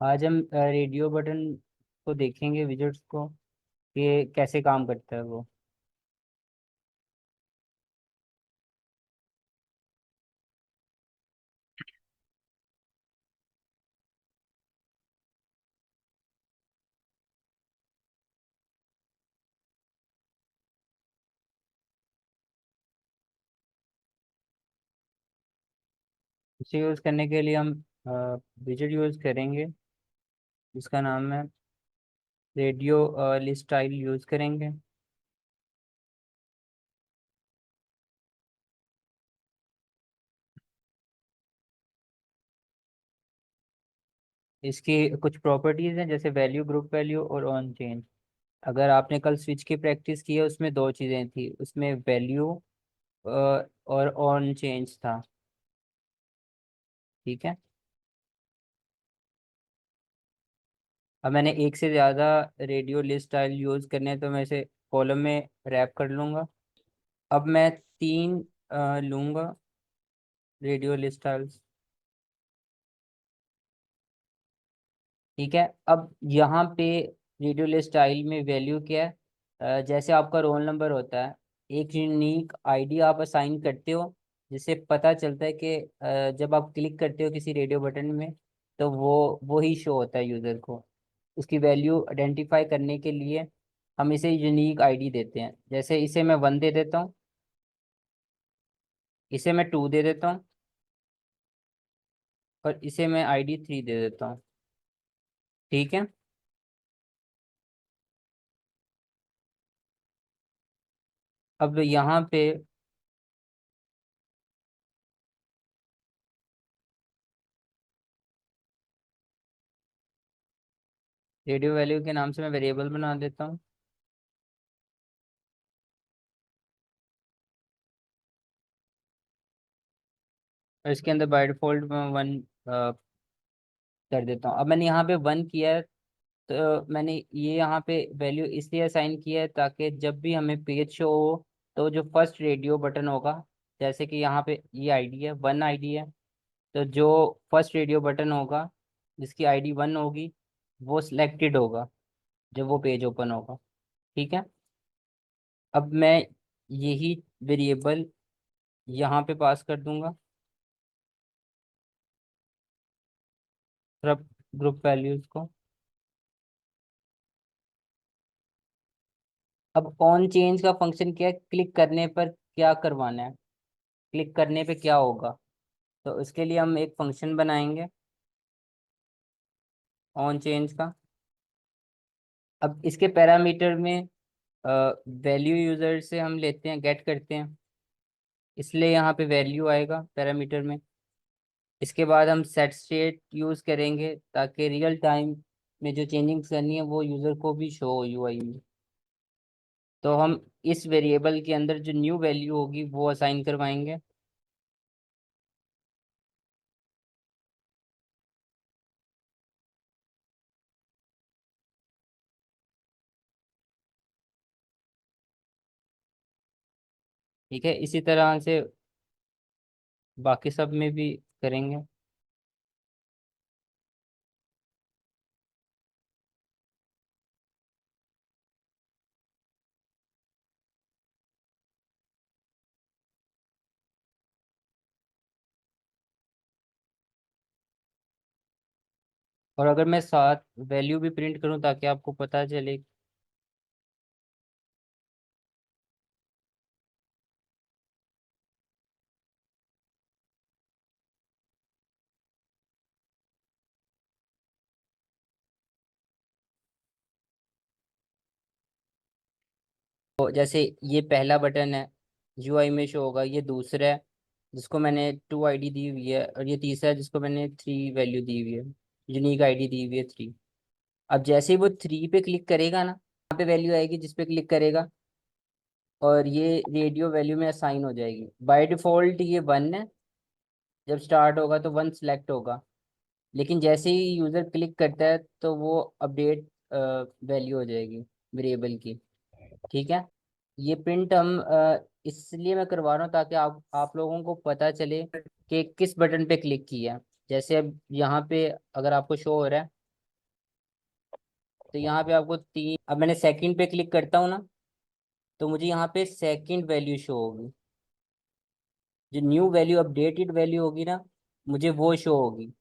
आज हम radio button को देखेंगे, विजेट्स को, कि कैसे काम करता है वो। इसे यूज़ करने के लिए हम विजेट यूज़ करेंगे, जिसका नाम है रेडियो लिस्टाइल यूज़ करेंगे। इसकी कुछ प्रॉपर्टीज़ हैं, जैसे वैल्यू, ग्रुप वैल्यू और ऑन चेंज। अगर आपने कल स्विच की प्रैक्टिस की है, उसमें दो चीज़ें थी, उसमें वैल्यू और ऑन चेंज था। ठीक है। अब मैंने एक से ज़्यादा रेडियो लिस्ट स्टाइल यूज़ करने हैं, तो मैं इसे कॉलम में रैप कर लूँगा। अब मैं तीन लूँगा रेडियो लिस्ट स्टाइल्स। ठीक है। अब यहाँ पे रेडियो लिस्ट स्टाइल में वैल्यू क्या है? जैसे आपका रोल नंबर होता है, एक यूनिक आईडी आप असाइन करते हो, जिससे पता चलता है कि जब आप क्लिक करते हो किसी रेडियो बटन में, तो वो ही शो होता है यूज़र को। उसकी वैल्यू आइडेंटिफाई करने के लिए हम इसे यूनिक आईडी देते हैं। जैसे इसे मैं 1 दे देता हूँ, इसे मैं 2 दे देता हूँ, और इसे मैं आईडी 3 दे देता हूँ। ठीक है। अब यहाँ पे रेडियो वैल्यू के नाम से मैं वेरिएबल बना देता हूँ, और इसके अंदर बाय डिफॉल्ट मैं 1 कर देता हूँ। अब मैंने यहाँ पे 1 किया है, तो मैंने ये यहाँ पे वैल्यू इसलिए असाइन किया है ताकि जब भी हमें पेज शो हो, तो जो फर्स्ट रेडियो बटन होगा, जैसे कि यहाँ पे ये आईडी है, 1 आईडी है, तो जो फर्स्ट रेडियो बटन होगा जिसकी आईडी 1 होगी, वो सिलेक्टेड होगा जब वो पेज ओपन होगा। ठीक है। अब मैं यही वेरिएबल यहाँ पे पास कर दूंगा, ग्रुप ग्रुप वैल्यूज को। अब ऑन चेंज का फंक्शन क्या है? क्लिक करने पर क्या करवाना है, क्लिक करने पे क्या होगा। तो इसके लिए हम एक फंक्शन बनाएंगे ऑन चेंज का। अब इसके पैरामीटर में वैल्यू यूजर से हम लेते हैं, गेट करते हैं, इसलिए यहाँ पे वैल्यू आएगा पैरामीटर में। इसके बाद हम सेट स्टेट यूज करेंगे, ताकि रियल टाइम में जो चेंजिंग करनी है वो यूजर को भी शो हो यूआई में। तो हम इस वेरिएबल के अंदर जो न्यू वैल्यू होगी वो असाइन करवाएंगे। ठीक है, इसी तरह से बाकी सब में भी करेंगे। और अगर मैं साथ वैल्यू भी प्रिंट करूं ताकि आपको पता चले। तो जैसे ये पहला बटन है, यूआई में शो होगा, ये दूसरा है जिसको मैंने 2 आईडी दी हुई है, और ये तीसरा है जिसको मैंने 3 वैल्यू दी हुई है, यूनिक आईडी दी हुई है 3। अब जैसे ही वो 3 पे क्लिक करेगा ना, यहाँ पे वैल्यू आएगी जिस पे क्लिक करेगा, और ये रेडियो वैल्यू में असाइन हो जाएगी। बाय डिफॉल्ट ये 1 है, जब स्टार्ट होगा तो 1 सिलेक्ट होगा, लेकिन जैसे ही यूजर क्लिक करता है तो वो अपडेट वैल्यू हो जाएगी वेरिएबल की। ठीक है। ये प्रिंट हम इसलिए मैं करवा रहा हूँ ताकि आप लोगों को पता चले कि किस बटन पे क्लिक किया है। जैसे अब यहाँ पे अगर आपको शो हो रहा है तो यहाँ पे आपको तीन, अब मैंने सेकंड पे क्लिक करता हूँ ना, तो मुझे यहाँ पे सेकंड वैल्यू शो होगी। जो न्यू वैल्यू अपडेटेड वैल्यू होगी ना, मुझे वो शो होगी।